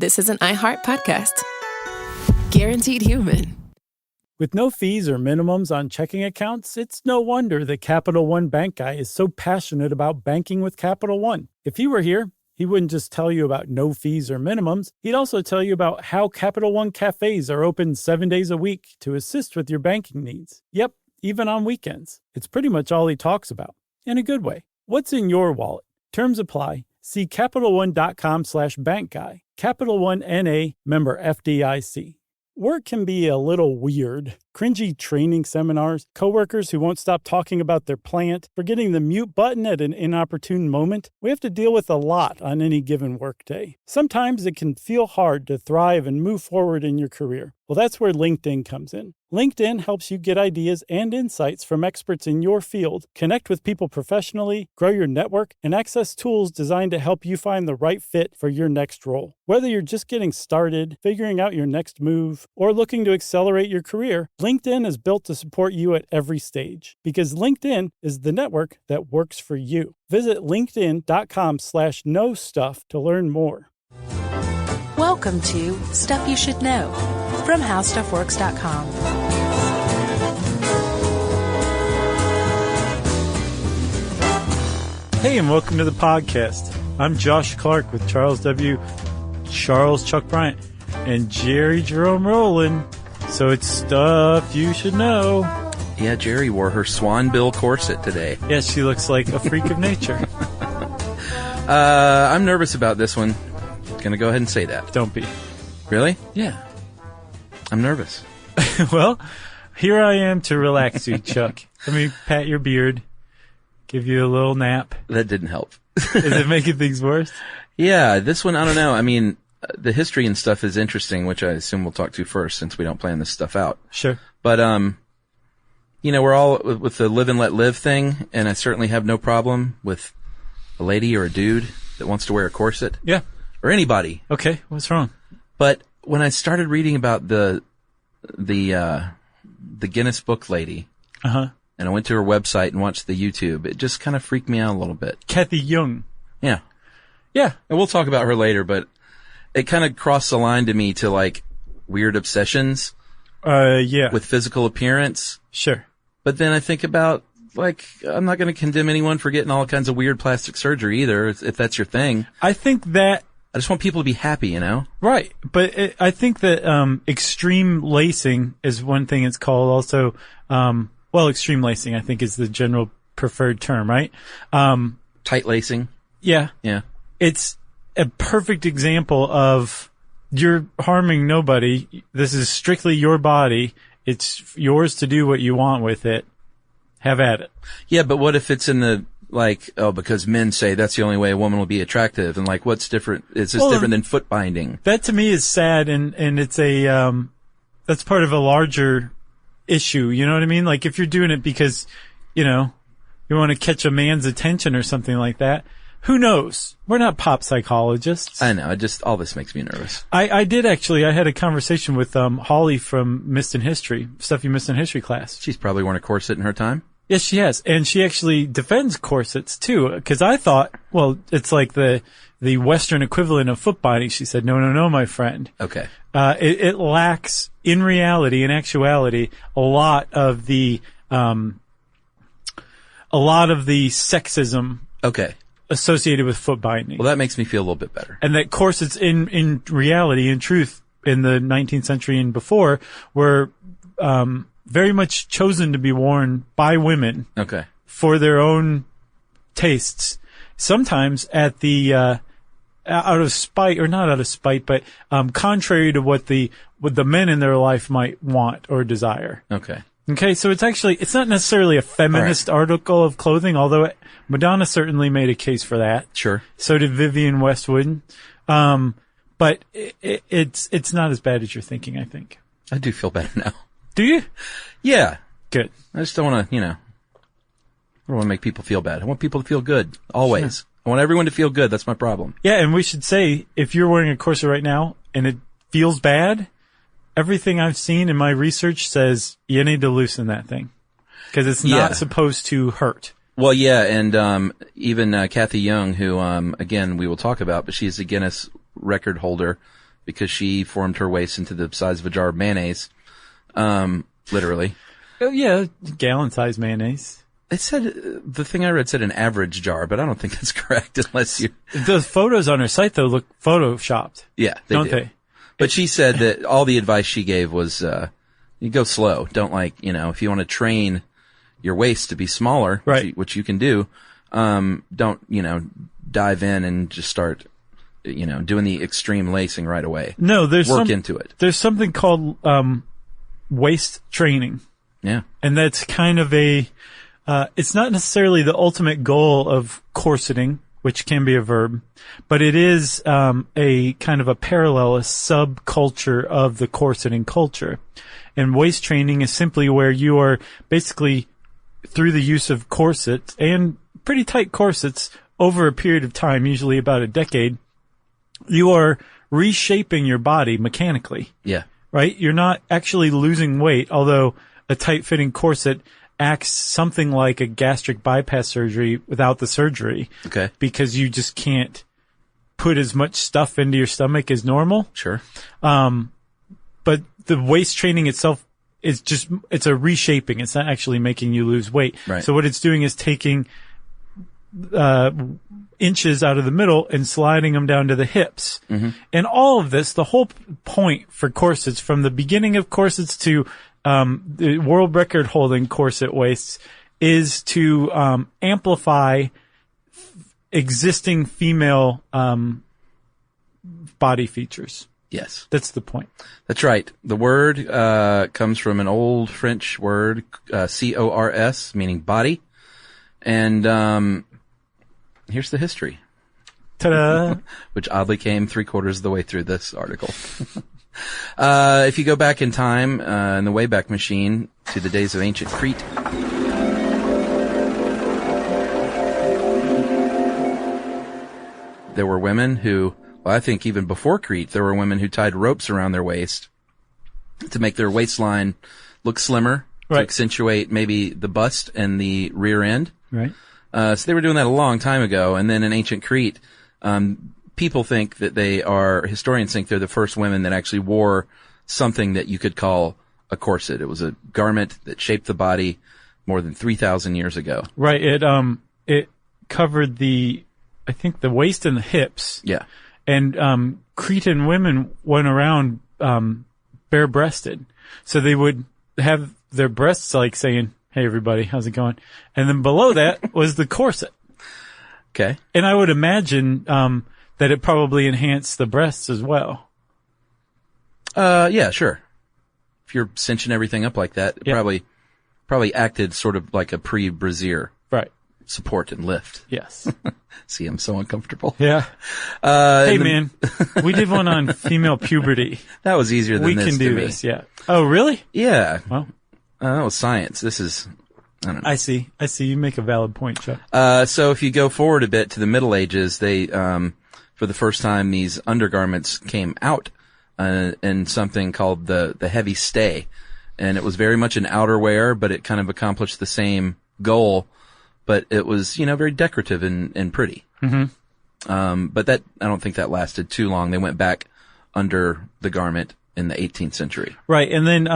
this is an iHeart podcast. Guaranteed human. With no fees or minimums on checking accounts, it's no wonder that Capital One Bank Guy is so passionate about banking with Capital One. If he were here, he wouldn't just tell you about no fees or minimums. He'd also tell you about how Capital One cafes are open 7 days a week to assist with your banking needs. Yep, even on weekends. It's pretty much all he talks about, in a good way. What's in your wallet? Terms apply. See CapitalOne.com/bankguy. Capital One N.A., member FDIC. Work can be a little weird. Cringy training seminars, coworkers who won't stop talking about their plant, forgetting the mute button at an inopportune moment. We have to deal with a lot on any given workday. Sometimes it can feel hard to thrive and move forward in your career. Well, that's where LinkedIn comes in. LinkedIn helps you get ideas and insights from experts in your field, connect with people professionally, grow your network, and access tools designed to help you find the right fit for your next role. Whether you're just getting started, figuring out your next move, or looking to accelerate your career, LinkedIn is built to support you at every stage, because LinkedIn is the network that works for you. Visit linkedin.com/knowstuff to learn more. Welcome to Stuff You Should Know from HowStuffWorks.com. Hey, and welcome to the podcast. I'm Josh Clark with Charles Chuck Bryant, and Jerry Jerome Rowland. So it's Stuff You Should Know. Yeah, Jerry wore her swanbill corset today. Yeah, she looks like a freak of nature. I'm nervous about this one. Gonna go ahead and say that. Don't be. Really? Yeah. I'm nervous. Well, here I am to relax you, Chuck. Let me pat your beard, give you a little nap. That didn't help. Is it making things worse? Yeah, this one, I don't know. I mean, the history and stuff is interesting, which I assume we'll talk to first since we don't plan this stuff out. Sure. But, you know, we're all with the live and let live thing, and I certainly have no problem with a lady or a dude that wants to wear a corset. Yeah. Or anybody. Okay, what's wrong? But when I started reading about the Guinness Book lady, and I went to her website and watched the YouTube, it just kind of freaked me out a little bit. Kathy Young. Yeah. Yeah. And we'll talk about her later, but it kind of crossed the line to me to like weird obsessions. Yeah. With physical appearance. Sure. But then I think about, like, I'm not going to condemn anyone for getting all kinds of weird plastic surgery either, if that's your thing. I think that... I just want people to be happy, you know? Right. But I think that extreme lacing is one thing it's called also. Well, extreme lacing, I think, is the general preferred term, right? Tight lacing. Yeah. Yeah. It's a perfect example of you're harming nobody. This is strictly your body. It's yours to do what you want with it. Have at it. Yeah, but what if it's in the... Like, oh, because men say that's the only way a woman will be attractive, and like, what's different? Is this different than foot binding? That to me is sad, and it's a, that's part of a larger issue, you know what I mean? Like, if you're doing it because, you know, you want to catch a man's attention or something like that, who knows? We're not pop psychologists. I know, all this makes me nervous. I did actually, I had a conversation with, Holly from Missed in History, Stuff You Missed in History class. She's probably worn a corset in her time. Yes, she has. And she actually defends corsets, too, because I thought, well, it's like the Western equivalent of foot binding. She said, no, my friend. Okay. It lacks, in reality, in actuality, a lot of the sexism. Okay. Associated with foot binding. Well, that makes me feel a little bit better. And that corsets, in reality, in truth, in the 19th century and before, were, very much chosen to be worn by women. Okay. For their own tastes. Sometimes at the, out of spite, or not out of spite, but, contrary to what the men in their life might want or desire. Okay. Okay, so it's not necessarily a feminist article of clothing, although Madonna certainly made a case for that. Sure. So did Vivienne Westwood. But it's not as bad as you're thinking, I think. I do feel better now. Do you? Yeah. Good. I just don't want to, I don't want to make people feel bad. I want people to feel good. Always. Sure. I want everyone to feel good. That's my problem. Yeah, and we should say, if you're wearing a corset right now and it feels bad, everything I've seen in my research says you need to loosen that thing. Because it's not supposed to hurt. Well, yeah, and even Kathy Young, who, again, we will talk about, but she's a Guinness record holder because she formed her waist into the size of a jar of mayonnaise. Literally. Yeah, gallon-sized mayonnaise. It said, the thing I read said an average jar, but I don't think that's correct unless you... The photos on her site, though, look photoshopped. Yeah, don't they? But she said that all the advice she gave was, you go slow. Don't if you want to train your waist to be smaller, right, which you can do, don't, dive in and just start, doing the extreme lacing right away. No, work into it. There's something called, waist training. Yeah. And that's kind of it's not necessarily the ultimate goal of corseting, which can be a verb, but it is, a kind of a parallelist subculture of the corseting culture. And waist training is simply where you are basically, through the use of corsets and pretty tight corsets over a period of time, usually about a decade, you are reshaping your body mechanically. Yeah. Right? You're not actually losing weight, although a tight-fitting corset acts something like a gastric bypass surgery without the surgery. Okay. Because you just can't put as much stuff into your stomach as normal. Sure. But the waist training itself is it's a reshaping. It's not actually making you lose weight. Right. So what it's doing is taking, inches out of the middle and sliding them down to the hips. Mm-hmm. And all of this, the whole point for corsets, from the beginning of corsets to the world record holding corset waists, is to amplify existing female body features. Yes. That's the point. That's right. The word comes from an old French word, cors, meaning body. And here's the history. Ta-da! Which oddly came 3/4 of the way through this article. If you go back in time, in the Wayback Machine, to the days of ancient Crete, there were women who, well, I think even before Crete, there were women who tied ropes around their waist to make their waistline look slimmer, right, to accentuate maybe the bust and the rear end. Right. So they were doing that a long time ago. And then in ancient Crete, people think that historians think they're the first women that actually wore something that you could call a corset. It was a garment that shaped the body more than 3,000 years ago. Right. It covered I think the waist and the hips. Yeah. And, Cretan women went around, bare-breasted. So they would have their breasts like saying, "Hey everybody, how's it going?" And then below that was the corset. Okay. And I would imagine, that it probably enhanced the breasts as well. Yeah, sure. If you're cinching everything up like that, it probably acted sort of like a pre-brassiere. Right. Support and lift. Yes. See, I'm so uncomfortable. Yeah. Hey man, we did one on female puberty. That was easier than we this can do to me. this, yeah. Oh, really? Yeah. Well, that was science. This is, I don't know. I see. You make a valid point, Chuck. So if you go forward a bit to the Middle Ages, they, for the first time, these undergarments came out, in something called the heavy stay. And it was very much an outerwear, but it kind of accomplished the same goal. But it was, very decorative and pretty. Mm-hmm. But I don't think that lasted too long. They went back under the garment in the 18th century. Right. And then,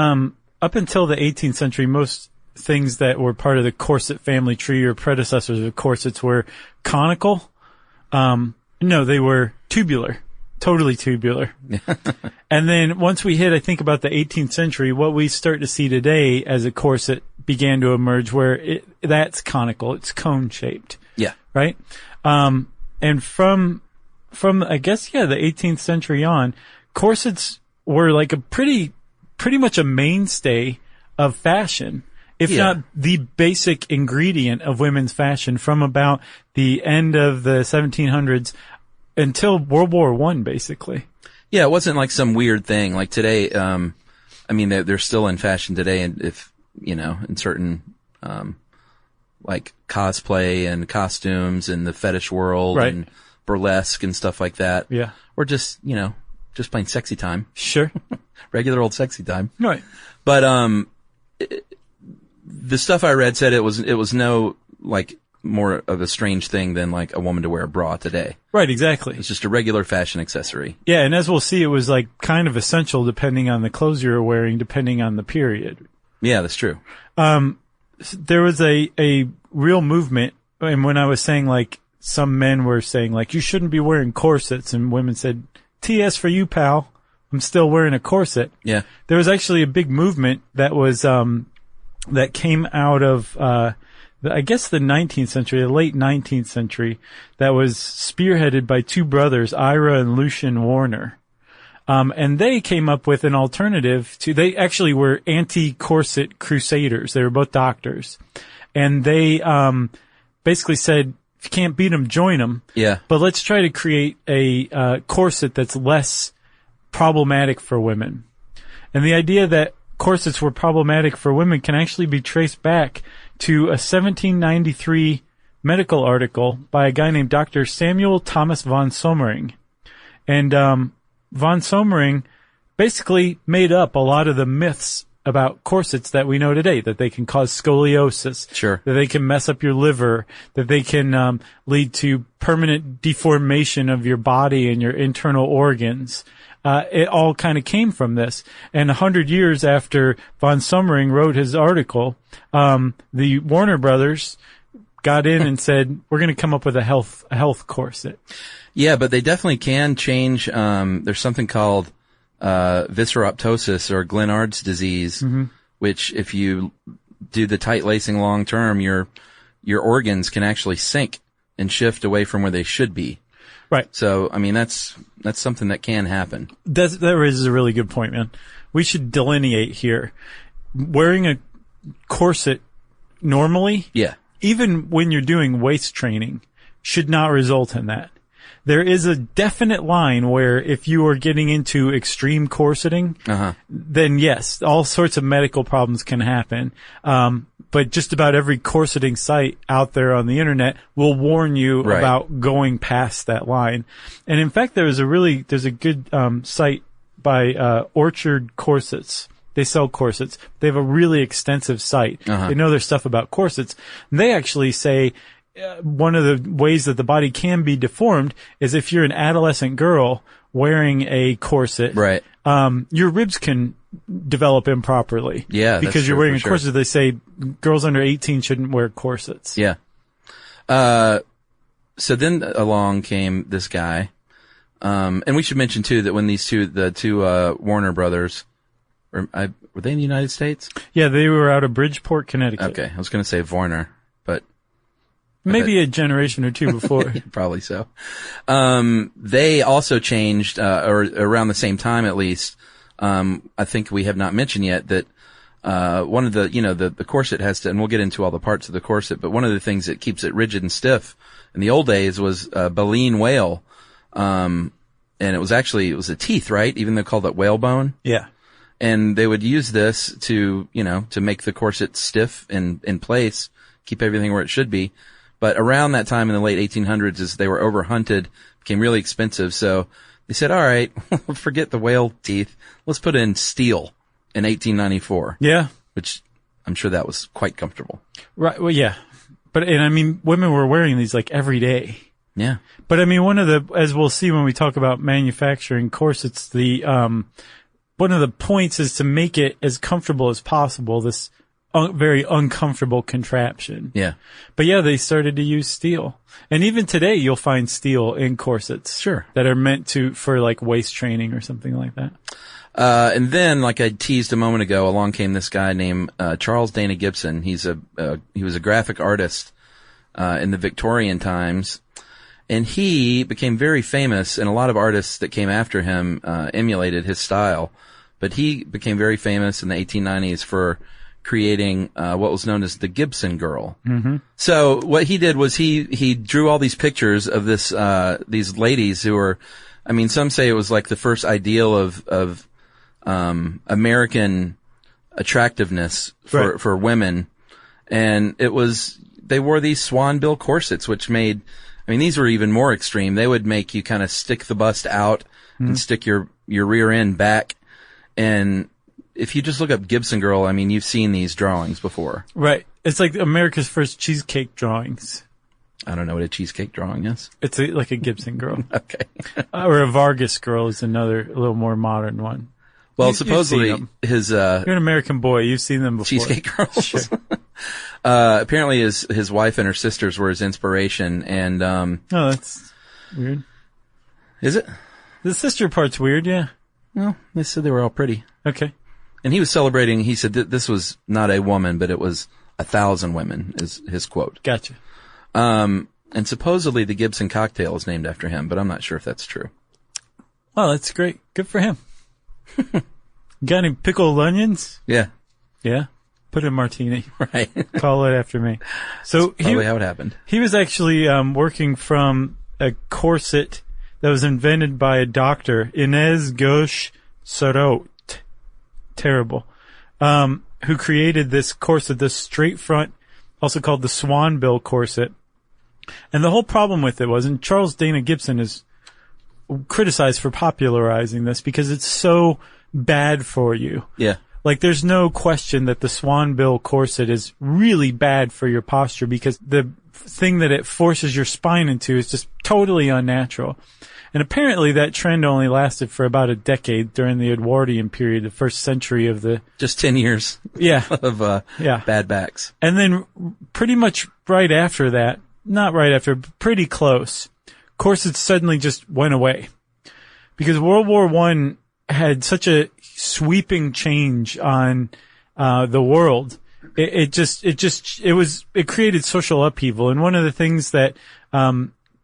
up until the 18th century, most things that were part of the corset family tree or predecessors of corsets were conical. No, they were tubular. Totally tubular. And then once we hit, I think, about the 18th century, what we start to see today as a corset began to emerge where that's conical. It's cone shaped. Yeah. Right? And from, I guess, the 18th century on, corsets were like a pretty much a mainstay of fashion, if not the basic ingredient of women's fashion from about the end of the 1700s until World War I, basically. Yeah, it wasn't like some weird thing. Like today, they're still in fashion today, and if, in certain, like cosplay and costumes in the fetish world, right, and burlesque and stuff like that. Yeah. Or just, just plain sexy time. Sure. Regular old sexy time. Right. But, the stuff I read said it was no, like, more of a strange thing than like a woman to wear a bra today. Right, exactly. It's just a regular fashion accessory. Yeah, and as we'll see, it was like kind of essential depending on the clothes you were wearing, depending on the period. Yeah, that's true. There was a real movement, and when I was saying like some men were saying like you shouldn't be wearing corsets, and women said, "TS for you, pal. I'm still wearing a corset." Yeah. There was actually a big movement that was that came out of I guess the 19th century, the late 19th century, that was spearheaded by two brothers, Ira and Lucian Warner. And they came up with an alternative they actually were anti-corset crusaders. They were both doctors. And they, basically said, if you can't beat them, join them. Yeah. But let's try to create a, corset that's less problematic for women. And the idea that corsets were problematic for women can actually be traced back to a 1793 medical article by a guy named Dr. Samuel Thomas von Sommering. And, von Sommering basically made up a lot of the myths about corsets that we know today, that they can cause scoliosis, Sure, that they can mess up your liver, that they can lead to permanent deformation of your body and your internal organs. It all kind of came from this. And 100 years after von Sommering wrote his article, the Warner Brothers got in and said, we're going to come up with a health corset. Yeah, but they definitely can change. There's something called visceroptosis or Glenard's disease, which if you do the tight lacing long term, your organs can actually sink and shift away from where they should be. Right. So, I mean, that's something that can happen. That raises a really good point, man. We should delineate here. Wearing a corset normally, Yeah. even when you're doing waist training, should not result in that. There is a definite line where if you are getting into extreme corseting, then yes, all sorts of medical problems can happen. But just about every corseting site out there on the internet will warn you Right. about going past that line. And in fact, there's a good site by Orchard Corsets. They sell corsets. They have a really extensive site. They know their stuff about corsets. And they actually say one of the ways that the body can be deformed is if you're an adolescent girl wearing a corset. Right. Your ribs can develop improperly. Yeah, that's because you're true, wearing a for sure. corset. They say girls under 18 shouldn't wear corsets. Yeah. So then along came this guy. And we should mention too that when the two Warner brothers, were they in the United States? Yeah, they were out of Bridgeport, Connecticut. Okay. I was going to say Warner, but Maybe a generation or two before. probably so. They also changed, or around the same time at least. I think we have not mentioned yet that, one of the, the corset has to, and we'll get into all the parts of the corset, but one of the things that keeps it rigid and stiff in the old days was, baleen whale. And it was a teeth, right? Even though they called it whalebone. Yeah. And they would use this to, to make the corset stiff in place, keep everything where it should be. But around that time in the late 1800s, as they were overhunted, became really expensive. So they said, all right, forget the whale teeth. Let's put in steel in 1894. Yeah. Which I'm sure that was quite comfortable. Right. Well, yeah. And I mean, women were wearing these like every day. Yeah. But I mean, as we'll see when we talk about manufacturing corsets, one of the points is to make it as comfortable as possible, this very uncomfortable contraption. Yeah. But yeah, they started to use steel. And even today you'll find steel in corsets. Sure. That are meant for like waist training or something like that. And then, like I teased a moment ago, along came this guy named, Charles Dana Gibson. He was a graphic artist, in the Victorian times. And he became very famous, and a lot of artists that came after him, emulated his style. But he became very famous in the 1890s for creating what was known as the Gibson girl. Mm-hmm. So what he did was he drew all these pictures of these ladies who were, I mean, some say it was like the first ideal of American attractiveness for women, and they wore these swan bill corsets, which made, I mean, these were even more extreme. They would make you kind of stick the bust out and stick your rear end back. And if you just look up Gibson girl, I mean, you've seen these drawings before. Right. It's like America's first cheesecake drawings. I don't know what a cheesecake drawing is. It's like a Gibson girl. Okay. Or a Vargas girl is another, a little more modern one. Well, You've supposedly seen them. his You're an American boy. You've seen them before. cheesecake girls. Sure. Apparently his wife and her sisters were his inspiration, and Oh, that's weird. is it? The sister part's weird, yeah. Well, they said they were all pretty. Okay. And he was celebrating, he said that this was not a woman, but it was 1,000 women, is his quote. Gotcha. And supposedly the Gibson cocktail is named after him, but I'm not sure if that's true. Well, that's great. Good for him. Got any pickled onions? Yeah. Yeah. Put in martini. Right. Call it after me. So Probably how it happened. he was actually working from a corset that was invented by a doctor, Inez Gauche Sarraute. Terrible. Who created this corset, this straight front, also called the swanbill corset. And the whole problem with it was, and Charles Dana Gibson is criticized for popularizing this because it's so bad for you. Yeah. Like, there's no question that the swanbill corset is really bad for your posture because the thing that it forces your spine into is just totally unnatural. And apparently that trend only lasted for about a decade during the Edwardian period, the first century of the... Just 10 years Yeah. of Yeah. bad backs. And then pretty much right after that, not right after, but pretty close, corsets suddenly just went away. Because World War I had such a sweeping change on the world. It created social upheaval. And one of the things that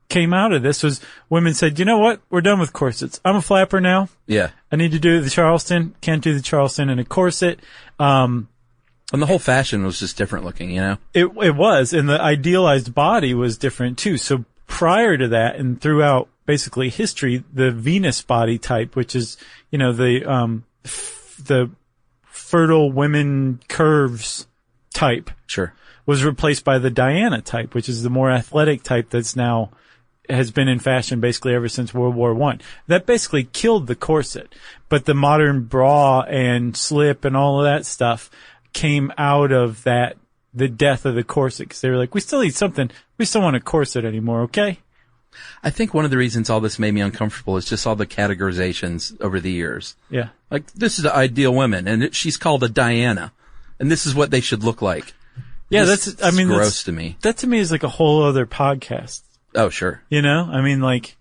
came out of this was women said, you know what? We're done with corsets. I'm a flapper now. Yeah. I need to do the Charleston. Can't do the Charleston in a corset. And the whole fashion was just different looking, you know? It was, and the idealized body was different too. So prior to that and throughout basically history, the Venus body type, which is, you know, the fertile women curves type, Sure. was replaced by the Diana type, which is the more athletic type that's now has been in fashion basically ever since World War I. That basically killed the corset. But the modern bra and slip and all of that stuff came out of that, the death of the corset, because they were like, we still need something. We still want a corset anymore, okay? I think one of the reasons all this made me uncomfortable is just all the categorizations over the years. Yeah. Like, this is the ideal woman, and she's called a Diana, and this is what they should look like. Yeah, Just that's gross to me. That to me is like a whole other podcast, Oh, sure. you know? I mean, like,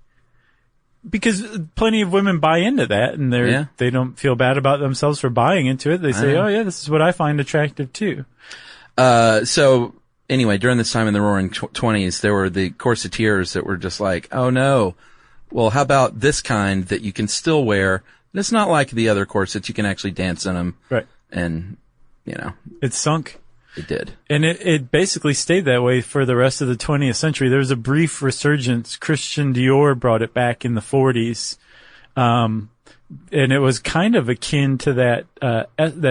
because plenty of women buy into that and they don't feel bad about themselves for buying into it. They say, oh yeah, this is what I find attractive too. So anyway, during this time in the Roaring '20s, there were the corseteers that were just like, oh no, well, how about this kind that you can still wear? And it's not like the other corsets. You can actually dance in them. Right. And, you know, It sunk. it did. And it basically stayed that way for the rest of the 20th century. There was a brief resurgence. Christian Dior brought it back in the 40s. And it was kind of akin to that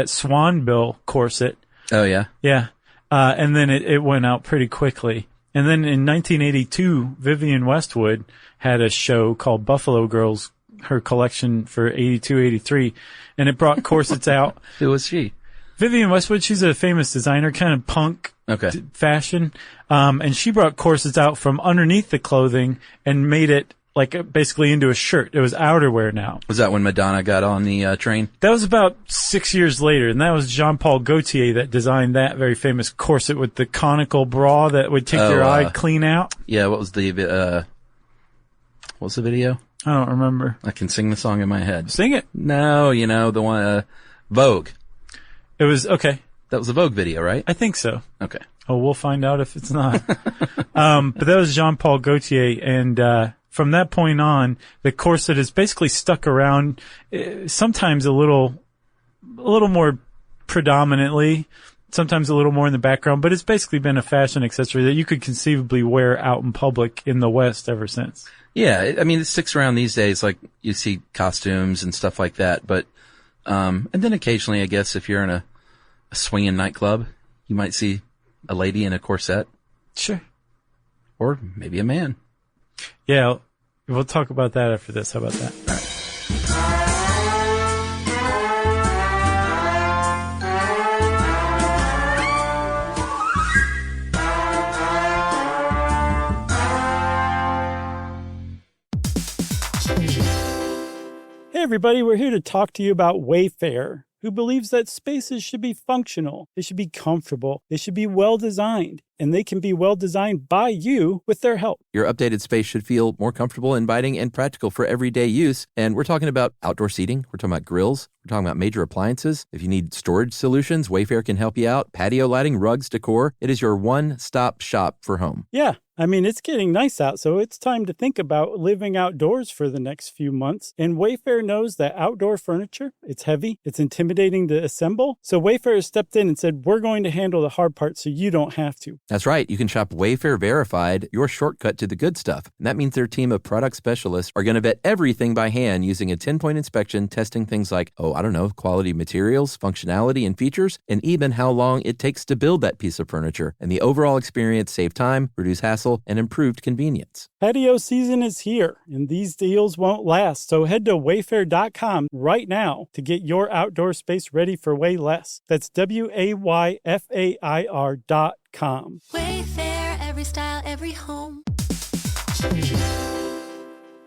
swanbill corset. Oh, yeah. Yeah. And then it went out pretty quickly. And then in 1982, Vivienne Westwood had a show called Buffalo Girls, her collection for 82, 83. And it brought corsets out. Who was she? Vivienne Westwood, she's a famous designer, kind of punk Okay. fashion. And she brought corsets out from underneath the clothing and made it like basically into a shirt. It was outerwear now. Was that when Madonna got on the train? That was about 6 years later, and that was Jean-Paul Gaultier that designed that very famous corset with the conical bra that would take your eye clean out. Yeah, what was the video? I don't remember. I can sing the song in my head. Sing it. No, you know, the one, Vogue. It was, okay. That was a Vogue video, right? I think so. Okay. Oh, we'll find out if it's not. But that was Jean-Paul Gaultier, and from that point on, the corset has basically stuck around, sometimes a little more predominantly, sometimes a little more in the background, but it's basically been a fashion accessory that you could conceivably wear out in public in the West ever since. Yeah, I mean, it sticks around these days, like you see costumes and stuff like that, but, and then occasionally, I guess, if you're in a swinging nightclub, you might see a lady in a corset. Sure. Or maybe a man. Yeah, we'll talk about that after this. How about that? All right. everybody. We're here to talk to you about Wayfair, who believes that spaces should be functional, they should be comfortable, they should be well-designed, and they can be well-designed by you with their help. Your updated space should feel more comfortable, inviting, and practical for everyday use. And we're talking about outdoor seating. We're talking about grills. We're talking about major appliances. If you need storage solutions, Wayfair can help you out. Patio lighting, rugs, decor. It is your one-stop shop for home. Yeah, I mean, it's getting nice out, so it's time to think about living outdoors for the next few months. And Wayfair knows that outdoor furniture, it's heavy, it's intimidating to assemble. So Wayfair has stepped in and said, we're going to handle the hard part so you don't have to. That's right. You can shop Wayfair Verified, your shortcut to the good stuff. And that means their team of product specialists are going to vet everything by hand using a 10-point inspection, testing things like, quality materials, functionality, and features, and even how long it takes to build that piece of furniture. And the overall experience save time, reduce hassle, and improved convenience. Patio season is here, and these deals won't last. So head to wayfair.com right now to get your outdoor space ready for way less. That's WAYFAIR.com. Wayfair, every style, every home.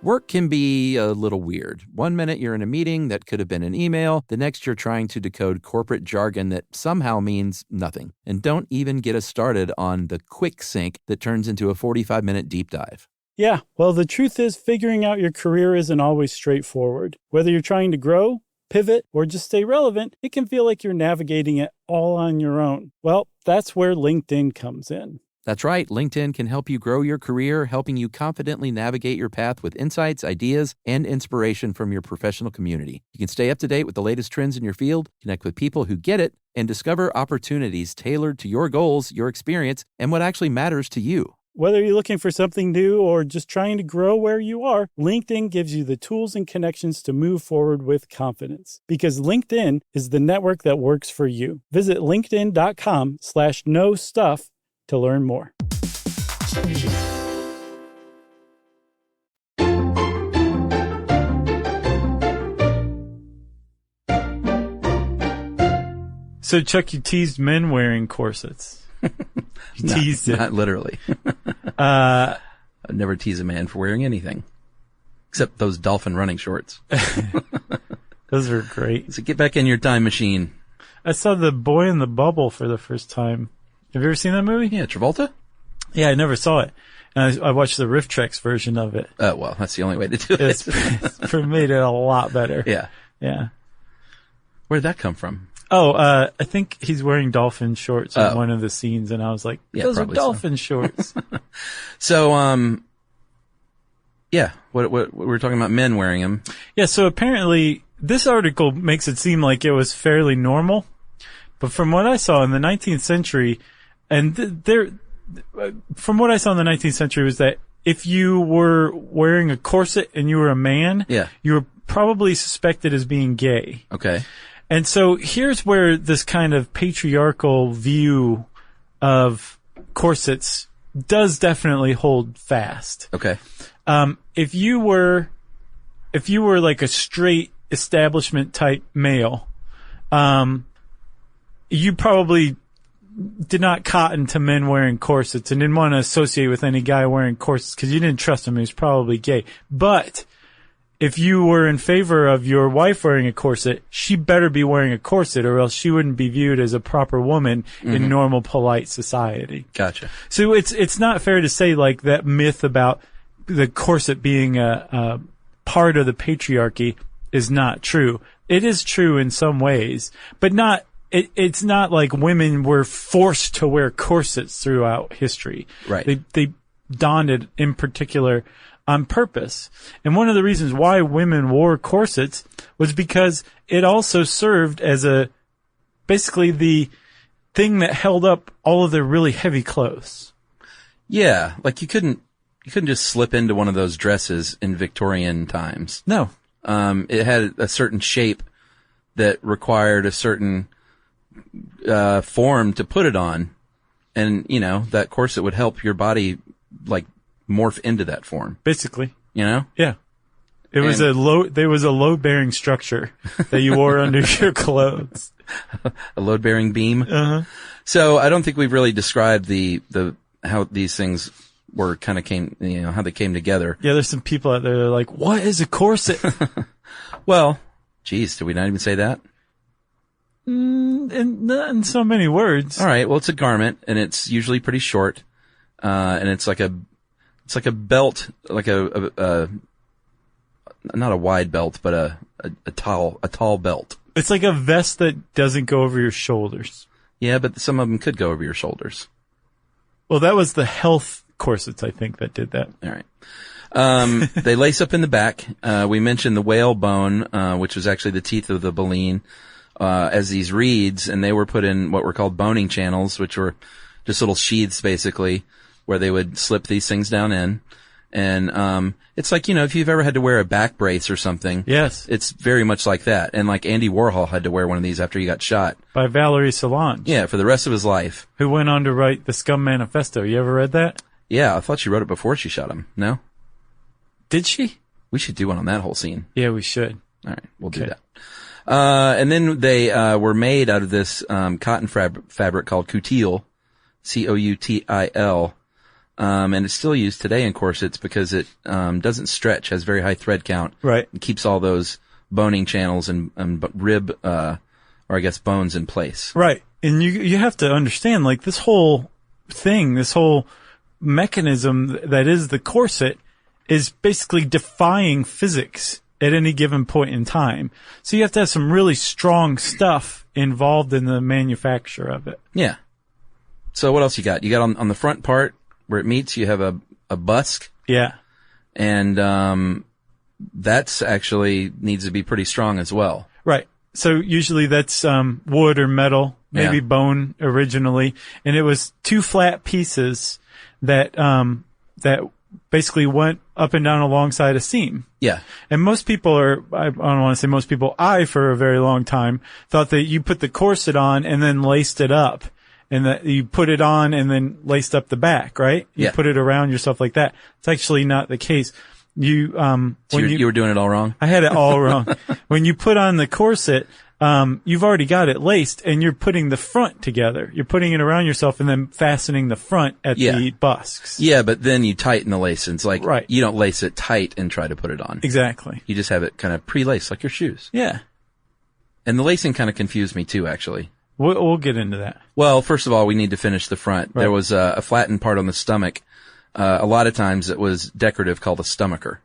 Work can be a little weird. One minute you're in a meeting that could have been an email. The next you're trying to decode corporate jargon that somehow means nothing. And don't even get us started on the quick sync that turns into a 45-minute deep dive. Yeah, well, the truth is figuring out your career isn't always straightforward. Whether you're trying to grow, pivot, or just stay relevant, it can feel like you're navigating it all on your own. Well, that's where LinkedIn comes in. That's right. LinkedIn can help you grow your career, helping you confidently navigate your path with insights, ideas, and inspiration from your professional community. You can stay up to date with the latest trends in your field, connect with people who get it, and discover opportunities tailored to your goals, your experience, and what actually matters to you. Whether you're looking for something new or just trying to grow where you are, LinkedIn gives you the tools and connections to move forward with confidence. Because LinkedIn is the network that works for you. Visit linkedin.com/knowstuff to learn more. So, Chuck, you teased men wearing corsets. You teased it. Not literally. Uh, I'd never tease a man for wearing anything. Except those dolphin running shorts. Those are great. So get back in your time machine. I saw The Boy in the Bubble for the first time. Have you ever seen that movie? Yeah, Travolta? Yeah, I never saw it. And I watched the Riff Treks version of it. Well, that's the only way to do it. It's made it a lot better. Yeah. Yeah. Where'd that come from? Oh, I think he's wearing dolphin shorts in one of the scenes, and I was like, those are dolphin shorts. So, yeah, what we're talking about men wearing them. Yeah, so apparently this article makes it seem like it was fairly normal, but from what I saw in the 19th century, from what I saw in the 19th century was that if you were wearing a corset and you were a man, you were probably suspected as being gay. Okay. And so here's where this kind of patriarchal view of corsets does definitely hold fast. Okay. If you were like a straight establishment type male, you probably did not cotton to men wearing corsets and didn't want to associate with any guy wearing corsets because you didn't trust him. He was probably gay. But if you were in favor of your wife wearing a corset, she better be wearing a corset or else she wouldn't be viewed as a proper woman in normal, polite society. Gotcha. So it's not fair to say like that myth about the corset being a part of the patriarchy is not true. It is true in some ways, but not. It's not like women were forced to wear corsets throughout history. Right. They donned it in particular on purpose. And one of the reasons why women wore corsets was because it also served as basically the thing that held up all of their really heavy clothes. Yeah. Like you couldn't just slip into one of those dresses in Victorian times. No. It had a certain shape that required a certain form to put it on, and that corset would help your body like morph into that form. Basically, Yeah. There was a load bearing structure that you wore under your clothes. A load bearing beam. Uh-huh. So I don't think we've really described the how these things were kind of how they came together. Yeah, there's some people out there that are like, what is a corset? Well, geez, did we not even say that? Not in so many words. All right. Well, it's a garment, and it's usually pretty short, and it's like a belt, like a not a wide belt, but a tall belt. It's like a vest that doesn't go over your shoulders. Yeah, but some of them could go over your shoulders. Well, that was the health corsets, I think, that did that. All right. They lace up in the back. We mentioned the whale bone, which was actually the teeth of the baleen, as these reeds, and they were put in what were called boning channels, which were just little sheaths, basically, where they would slip these things down in. And, it's like, if you've ever had to wear a back brace or something. Yes. It's very much like that. And like Andy Warhol had to wear one of these after he got shot. By Valerie Solange. Yeah, for the rest of his life. Who went on to write the Scum Manifesto. You ever read that? Yeah, I thought she wrote it before she shot him. No? Did she? We should do one on that whole scene. Yeah, we should. All right, we'll do that. And then they, were made out of this, cotton fabric called coutil. Coutil. And it's still used today in corsets because it, doesn't stretch, has very high thread count. Right. It keeps all those boning channels and rib, or I guess bones in place. Right. And you have to understand, like, this whole thing, this whole mechanism that is the corset is basically defying physics at any given point in time. So you have to have some really strong stuff involved in the manufacture of it. Yeah. So what else you got? You got on the front part where it meets, you have a busk. Yeah. And, that's actually needs to be pretty strong as well. Right. So usually that's, wood or metal, maybe bone originally. And it was two flat pieces that basically went up and down alongside a seam. Yeah. And most people I don't want to say most people, for a very long time thought that you put the corset on and then laced it up. And that you put it on and then laced up the back, right? You put it around yourself like that. It's actually not the case. You were doing it all wrong? I had it all wrong. When you put on the corset, you've already got it laced and you're putting the front together. You're putting it around yourself and then fastening the front at the busks. Yeah, but then you tighten the lace. It's like, you don't lace it tight and try to put it on. Exactly. You just have it kind of pre-laced like your shoes. Yeah. And the lacing kind of confused me too, actually. We'll get into that. Well, first of all, we need to finish the front. Right. There was a flattened part on the stomach. A lot of times it was decorative, called a stomacher.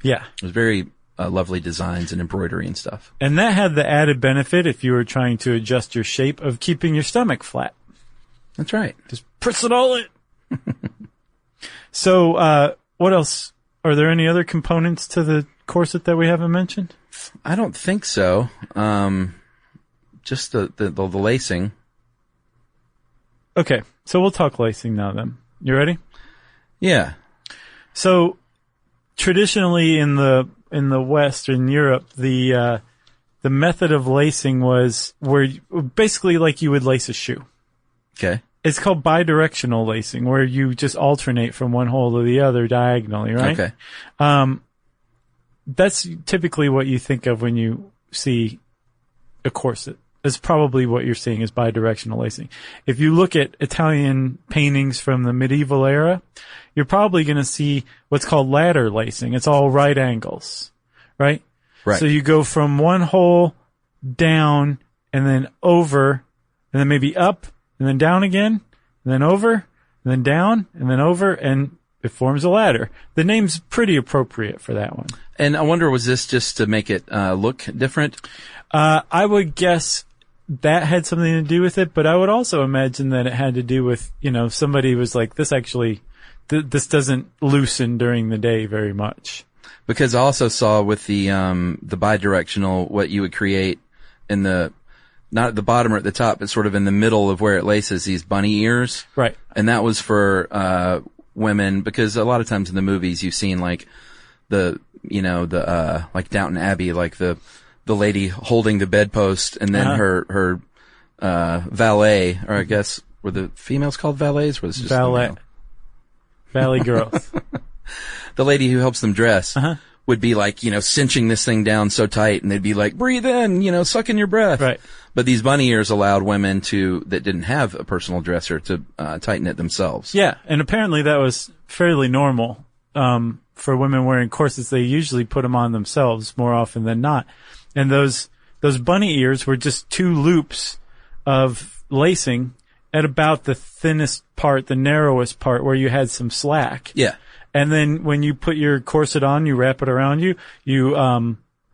Yeah. It was very lovely designs and embroidery and stuff. And that had the added benefit, if you were trying to adjust your shape, of keeping your stomach flat. That's right. Just press it all in. So, what else? Are there any other components to the corset that we haven't mentioned? I don't think so. Just the lacing. Okay, so we'll talk lacing now then. You ready? Yeah. So traditionally in the West, in Europe, the method of lacing was basically like you would lace a shoe. Okay. It's called bidirectional lacing, where you just alternate from one hole to the other diagonally, right? Okay. That's typically what you think of when you see a corset. That's probably what you're seeing is bidirectional lacing. If you look at Italian paintings from the medieval era, you're probably going to see what's called ladder lacing. It's all right angles, right? Right. So you go from one hole down and then over and then maybe up and then down again and then over and then down and then over, and it forms a ladder. The name's pretty appropriate for that one. And I wonder, was this just to make it look different? I would guess that had something to do with it, but I would also imagine that it had to do with, somebody was like, this actually, this doesn't loosen during the day very much. Because I also saw with the bidirectional, what you would create in not at the bottom or at the top, but sort of in the middle of where it laces, these bunny ears. Right. And that was for, women, because a lot of times in the movies you've seen like like Downton Abbey, like the lady holding the bedpost, and then her valet, or I guess were the females called valets? Was just valet girls? The lady who helps them dress would be like, cinching this thing down so tight, and they'd be like, breathe in, suck in your breath. Right. But these bunny ears allowed women that didn't have a personal dresser to tighten it themselves. Yeah, and apparently that was fairly normal for women wearing corsets. They usually put them on themselves more often than not. And those bunny ears were just 2 loops of lacing at about the thinnest part, the narrowest part, where you had some slack. Yeah. And then when you put your corset on, you wrap it around you,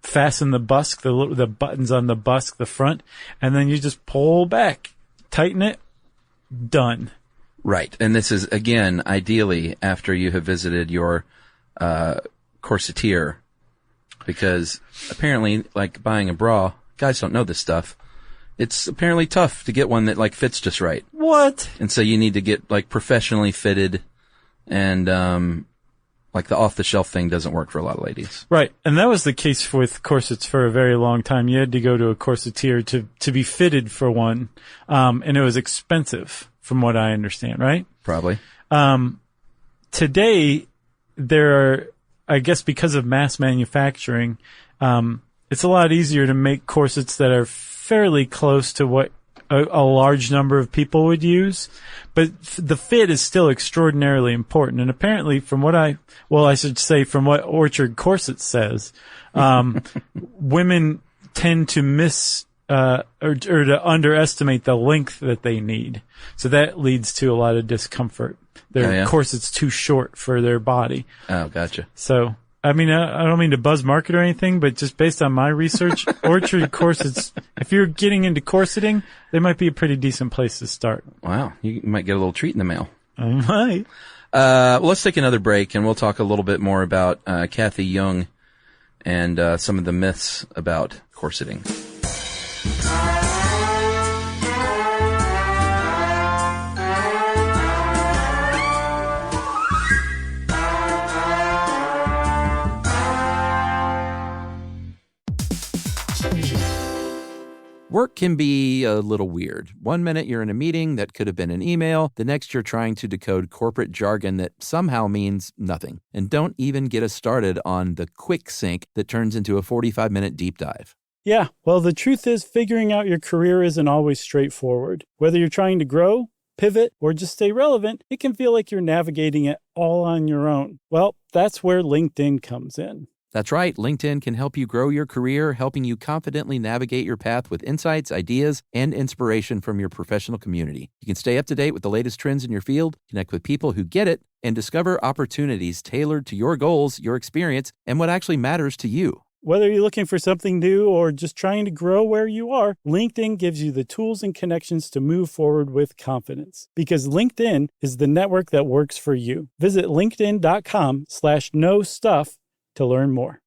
fasten the busk, the buttons on the busk, the front, and then you just pull back, tighten it, done. Right. And this is, again, ideally after you have visited your corsetier, because apparently, like buying a bra, guys don't know this stuff. It's apparently tough to get one that like fits just right. What? And so you need to get like professionally fitted, and like the off-the-shelf thing doesn't work for a lot of ladies. Right. And that was the case with corsets for a very long time. You had to go to a corsetier to be fitted for one. And it was expensive from what I understand, right? Probably. Today, there are, I guess because of mass manufacturing, it's a lot easier to make corsets that are fairly close to what a large number of people would use, but the fit is still extraordinarily important. And apparently from what from what Orchard Corset says, women tend to or to underestimate the length that they need. So that leads to a lot of discomfort. Their corset's too short for their body. Oh, gotcha. So, I mean, I don't mean to buzz market or anything, but just based on my research, Orchard Corsets, if you're getting into corseting, they might be a pretty decent place to start. Wow. You might get a little treat in the mail. I might. Well, let's take another break, and we'll talk a little bit more about Kathy Young and some of the myths about corseting. Work can be a little weird. One minute you're in a meeting that could have been an email. The next you're trying to decode corporate jargon that somehow means nothing. And don't even get us started on the quick sync that turns into a 45-minute deep dive. Yeah, well, the truth is figuring out your career isn't always straightforward. Whether you're trying to grow, pivot, or just stay relevant, it can feel like you're navigating it all on your own. Well, that's where LinkedIn comes in. That's right. LinkedIn can help you grow your career, helping you confidently navigate your path with insights, ideas, and inspiration from your professional community. You can stay up to date with the latest trends in your field, connect with people who get it, and discover opportunities tailored to your goals, your experience, and what actually matters to you. Whether you're looking for something new or just trying to grow where you are, LinkedIn gives you the tools and connections to move forward with confidence. Because LinkedIn is the network that works for you. Visit linkedin.com/knowstuff to learn more.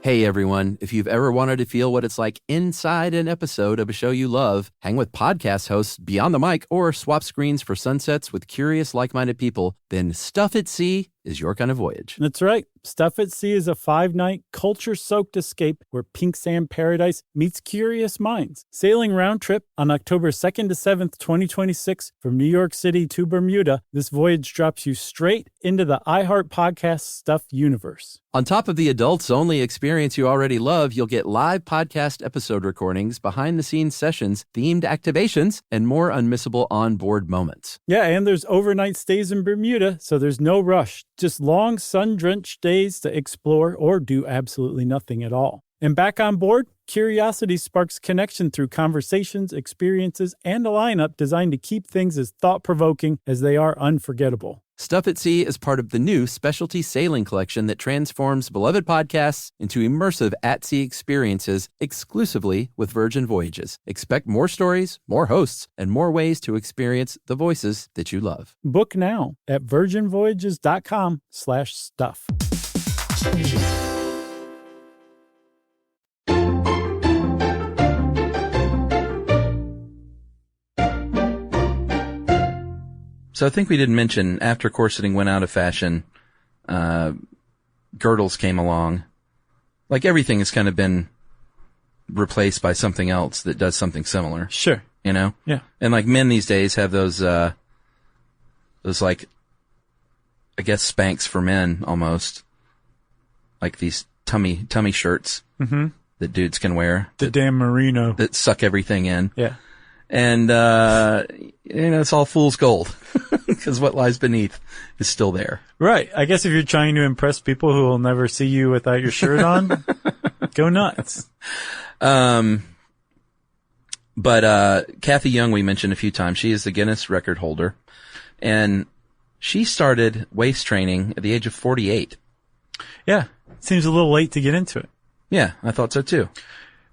Hey everyone, if you've ever wanted to feel what it's like inside an episode of a show you love, hang with podcast hosts Beyond the Mic, or swap screens for sunsets with curious, like-minded people, then Stuff at Sea is your kind of voyage. That's right. Stuff at Sea is a 5-night, culture-soaked escape where pink sand paradise meets curious minds. Sailing round trip on October 2nd to 7th, 2026 from New York City to Bermuda, this voyage drops you straight into the iHeart Podcast Stuff universe. On top of the adults-only experience you already love, you'll get live podcast episode recordings, behind-the-scenes sessions, themed activations, and more unmissable on-board moments. Yeah, and there's overnight stays in Bermuda, so there's no rush. Just long, sun-drenched days to explore or do absolutely nothing at all. And back on board, curiosity sparks connection through conversations, experiences, and a lineup designed to keep things as thought-provoking as they are unforgettable. Stuff at Sea is part of the new specialty sailing collection that transforms beloved podcasts into immersive at-sea experiences exclusively with Virgin Voyages. Expect more stories, more hosts, and more ways to experience the voices that you love. Book now at virginvoyages.com/stuff. So I think we didn't mention, after corseting went out of fashion, girdles came along. Like everything has kind of been replaced by something else that does something similar. Sure. You know? Yeah. And like men these days have those, those like, I guess Spanx for men almost, like these tummy shirts that dudes can wear. The damn merino. That suck everything in. Yeah. And, it's all fool's gold because what lies beneath is still there. Right. I guess if you're trying to impress people who will never see you without your shirt on, go nuts. But Kathy Young, we mentioned a few times. She is the Guinness record holder, and she started waist training at the age of 48. Yeah. Seems a little late to get into it. Yeah, I thought so too.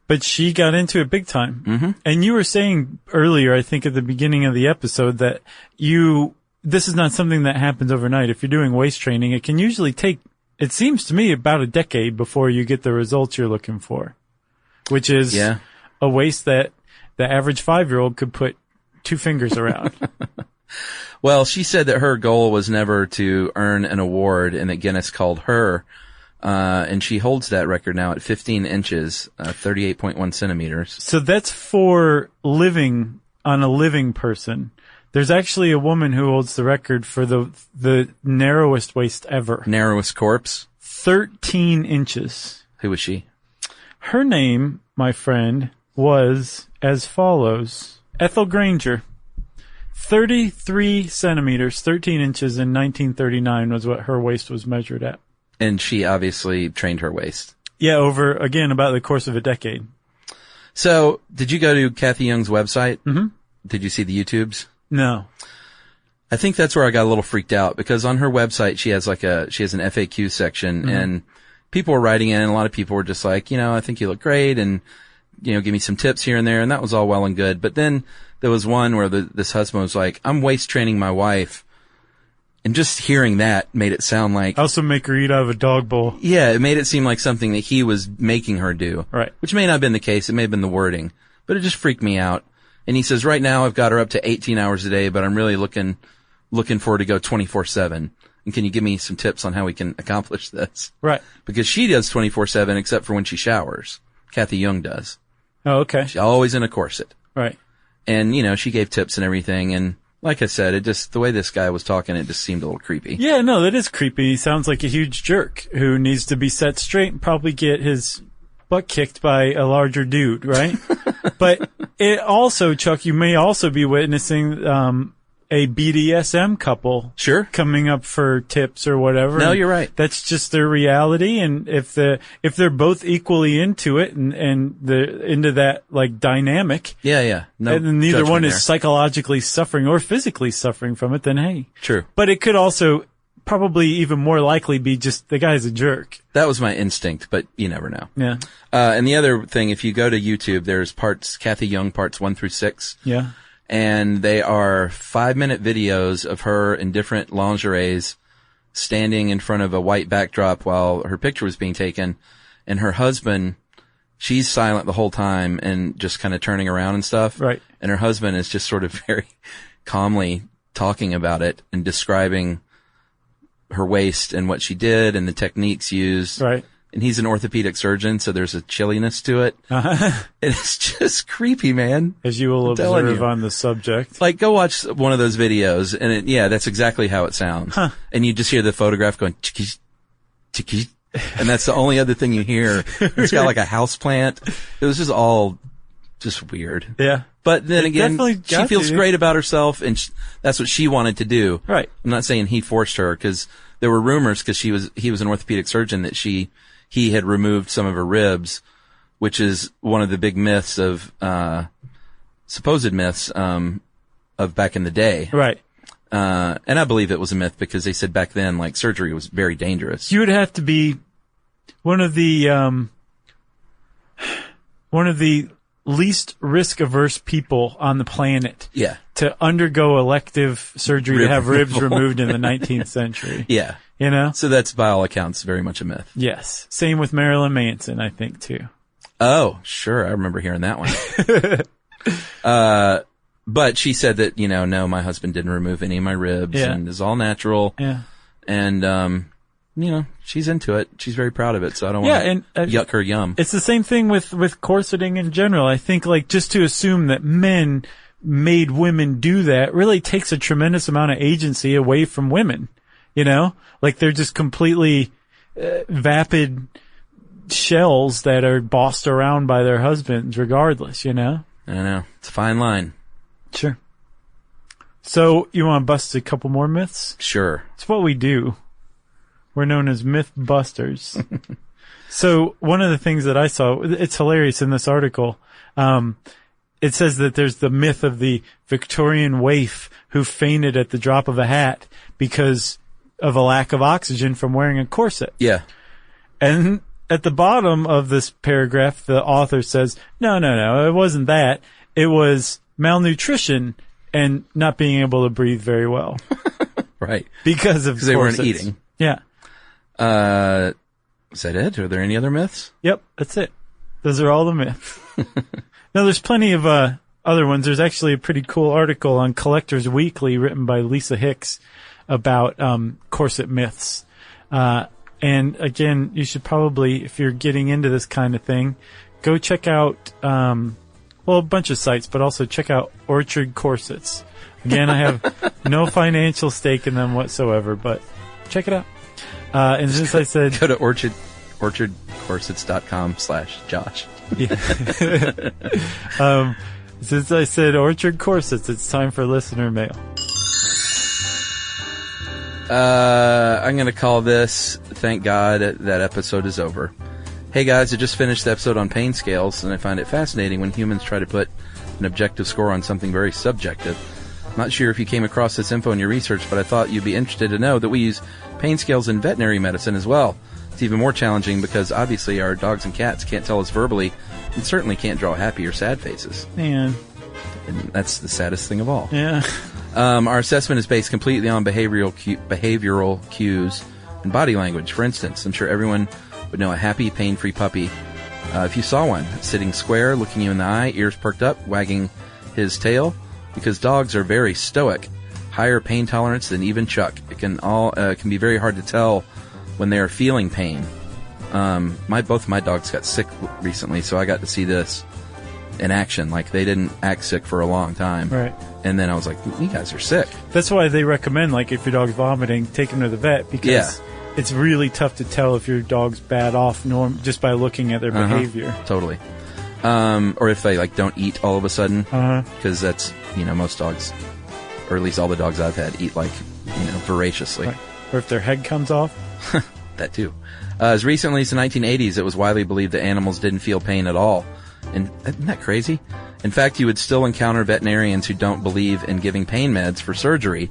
But she got into it big time. Mm-hmm. And you were saying earlier, I think at the beginning of the episode, that this is not something that happens overnight. If you're doing waist training, it can usually take, it seems to me, about a decade before you get the results you're looking for, which is a waist that the average 5-year-old could put 2 fingers around. Well, she said that her goal was never to earn an award and that Guinness called her. And she holds that record now at 15 inches, 38.1 centimeters. So that's for living on a living person. There's actually a woman who holds the record for the narrowest waist ever. Narrowest corpse? 13 inches. Who was she? Her name, my friend, was as follows. Ethel Granger. 33 centimeters, 13 inches in 1939 was what her waist was measured at. And she obviously trained her waist. Yeah, over, again, about the course of a decade. So, did you go to Kathy Young's website? Mm-hmm. Did you see the YouTubes? No. I think that's where I got a little freaked out, because on her website she has an FAQ section, and people were writing in, and a lot of people were just like, I think you look great, and, give me some tips here and there, and that was all well and good. But then there was one where this husband was like, I'm waist training my wife. And just hearing that made it sound like... Also make her eat out of a dog bowl. Yeah, it made it seem like something that he was making her do. Right. Which may not have been the case. It may have been the wording. But it just freaked me out. And he says, right now I've got her up to 18 hours a day, but I'm really looking for her to go 24/7. And can you give me some tips on how we can accomplish this? Right. Because she does 24/7 except for when she showers. Kathy Young does. Oh, okay. She's always in a corset. Right. And, she gave tips and everything, and like I said, the way this guy was talking, it just seemed a little creepy. Yeah, no, that is creepy. He sounds like a huge jerk who needs to be set straight and probably get his butt kicked by a larger dude, right? But it also, Chuck, you may also be witnessing a BDSM couple coming up for tips or whatever. No, you're right. That's just their reality, and if they're both equally into it and they're into that like dynamic, no, and neither one is there. Psychologically suffering or physically suffering from it, then hey, true. But it could also probably even more likely be just the guy's a jerk. That was my instinct, but you never know. Yeah. And the other thing, if you go to YouTube, there's Kathy Young parts 1 through 6. Yeah. And they are 5-minute videos of her in different lingeries standing in front of a white backdrop while her picture was being taken. And her husband, she's silent the whole time and just kind of turning around and stuff. Right. And her husband is just sort of very calmly talking about it and describing her waist and what she did and the techniques used. Right. And he's an orthopedic surgeon, so there's a chilliness to it. It's just creepy, man. As you will observe on the subject. Like, go watch one of those videos, and that's exactly how it sounds. Huh. And you just hear the photograph going, chiki, chiki, and that's the only other thing you hear. It's got like a house plant. It was just all just weird. Yeah. But then again, she feels to. great about herself, and that's what she wanted to do. Right. I'm not saying he forced her, because there were rumors, because he was an orthopedic surgeon, that he had removed some of her ribs, which is one of the big myths of, supposed myths, of back in the day. Right. And I believe it was a myth because they said back then, like, surgery was very dangerous. You would have to be one of the least risk-averse people on the planet. Yeah. To undergo elective surgery to have ribs removed in the 19th century. Yeah. You know? So that's, by all accounts, very much a myth. Yes. Same with Marilyn Manson, I think, too. Oh, sure. I remember hearing that one. But she said that, no, my husband didn't remove any of my ribs and it's all natural. Yeah. And, she's into it. She's very proud of it. So I don't want to yuck her yum. It's the same thing with corseting in general. I think, like, just to assume that men made women do that really takes a tremendous amount of agency away from women, like they're just completely vapid shells that are bossed around by their husbands regardless, I know. It's a fine line. Sure. So you want to bust a couple more myths? Sure. It's what we do. We're known as myth busters. So one of the things that I saw, it's hilarious in this article. It says that there's the myth of the Victorian waif who fainted at the drop of a hat because of a lack of oxygen from wearing a corset. Yeah. And at the bottom of this paragraph, the author says, no, it wasn't that. It was malnutrition and not being able to breathe very well. Right. Because they weren't eating. Yeah. Is that it? Are there any other myths? Yep, that's it. Those are all the myths. Now, there's plenty of other ones. There's actually a pretty cool article on Collectors Weekly written by Lisa Hicks about corset myths. And again, you should probably, if you're getting into this kind of thing, go check out, a bunch of sites, but also check out Orchard Corsets. Again, I have no financial stake in them whatsoever, but check it out. And since I said... Go to orchardcorsets.com/Josh. Yeah. Since I said Orchard Corsets, it's time for listener mail. I'm going to call this, thank God that episode is over. Hey guys, I just finished the episode on pain scales, and I find it fascinating when humans try to put an objective score on something very subjective. Not sure if you came across this info in your research, but I thought you'd be interested to know that we use pain scales in veterinary medicine as well. It's even more challenging because obviously our dogs and cats can't tell us verbally and certainly can't draw happy or sad faces. Man. And that's the saddest thing of all. Yeah. Our assessment is based completely on behavioral cues and body language. For instance, I'm sure everyone would know a happy, pain-free puppy. If you saw one sitting square, looking you in the eye, ears perked up, wagging his tail, because dogs are very stoic, higher pain tolerance than even Chuck. It can be very hard to tell when they are feeling pain. Both of my dogs got sick recently, so I got to see this in action. Like, they didn't act sick for a long time. Right. And then I was like, you guys are sick. That's why they recommend, like, if your dog's vomiting, take him to the vet, because it's really tough to tell if your dog's bad off just by looking at their behavior. Totally. Or if they, like, don't eat all of a sudden. Because that's, most dogs, or at least all the dogs I've had, eat, like, voraciously. Right. Or if their head comes off. That too. As recently as the 1980s, it was widely believed that animals didn't feel pain at all. And isn't that crazy? In fact, you would still encounter veterinarians who don't believe in giving pain meds for surgery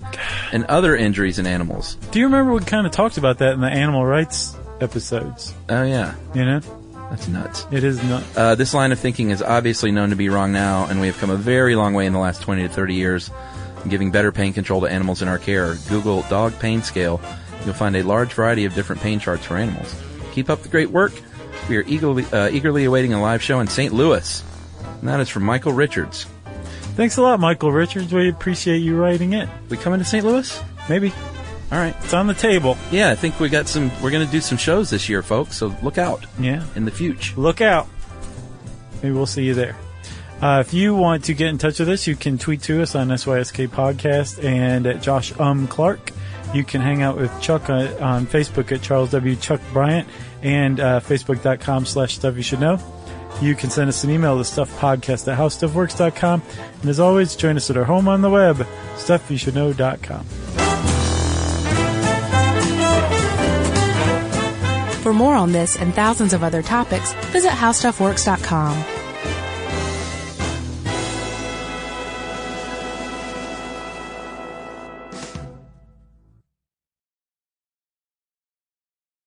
and other injuries in animals. Do you remember we kind of talked about that in the animal rights episodes? Oh, yeah. That's nuts. It is nuts. This line of thinking is obviously known to be wrong now, and we have come a very long way in the last 20 to 30 years in giving better pain control to animals in our care. Google dog pain scale. You'll find a large variety of different pain charts for animals. Keep up the great work. We are eagerly awaiting a live show in St. Louis. And that is from Michael Richards. Thanks a lot, Michael Richards. We appreciate you writing it. We coming to St. Louis? Maybe. All right. It's on the table. Yeah, I think we're going to do some shows this year, folks, so look out. Yeah. In the future. Look out. Maybe we'll see you there. If you want to get in touch with us, you can tweet to us on SYSK Podcast and at Josh Clark. You can hang out with Chuck on Facebook at Charles W. Chuck Bryant and Facebook.com/Stuff You Should Know. You can send us an email to stuffpodcast@howstuffworks.com. And as always, join us at our home on the web, stuffyoushouldknow.com. For more on this and thousands of other topics, visit howstuffworks.com.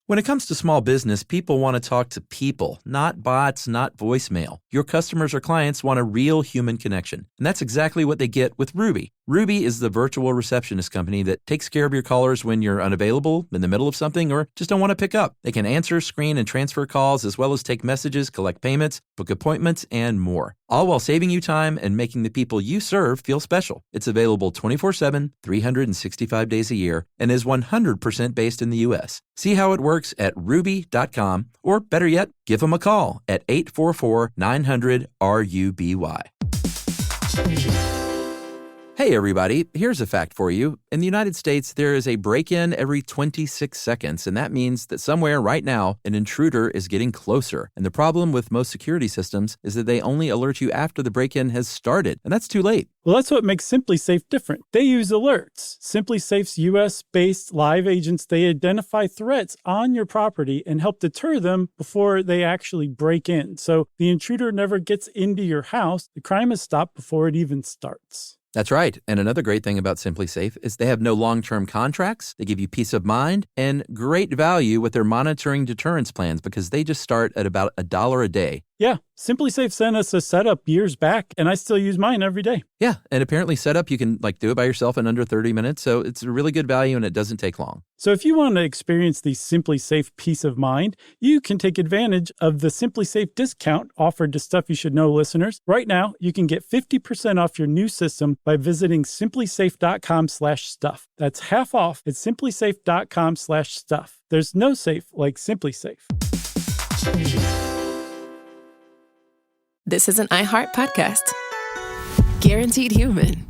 When it comes to small business, people want to talk to people, not bots, not voicemail. Your customers or clients want a real human connection. And that's exactly what they get with Ruby. Ruby is the virtual receptionist company that takes care of your callers when you're unavailable, in the middle of something, or just don't want to pick up. They can answer, screen, and transfer calls, as well as take messages, collect payments, book appointments, and more. All while saving you time and making the people you serve feel special. It's available 24/7, 365 days a year, and is 100% based in the U.S. See how it works at ruby.com, or better yet, give them a call at 844-900-RUBY. Hey everybody, here's a fact for you. In the United States, there is a break-in every 26 seconds, and that means that somewhere right now, an intruder is getting closer. And the problem with most security systems is that they only alert you after the break-in has started, and that's too late. Well, that's what makes SimpliSafe different. They use alerts. SimpliSafe's US-based live agents, they identify threats on your property and help deter them before they actually break in. So the intruder never gets into your house. The crime is stopped before it even starts. That's right. And another great thing about SimpliSafe is they have no long-term contracts. They give you peace of mind and great value with their monitoring deterrence plans because they just start at about $1 a day. Yeah, SimpliSafe sent us a setup years back, and I still use mine every day. Yeah, and apparently setup, you can do it by yourself in under 30 minutes, so it's a really good value and it doesn't take long. So if you want to experience the SimpliSafe peace of mind, you can take advantage of the SimpliSafe discount offered to Stuff You Should Know listeners. Right now, you can get 50% off your new system by visiting simplisafe.com/stuff. That's half off at simplisafe.com/stuff. There's no safe like SimpliSafe. This is an iHeart podcast. Guaranteed human.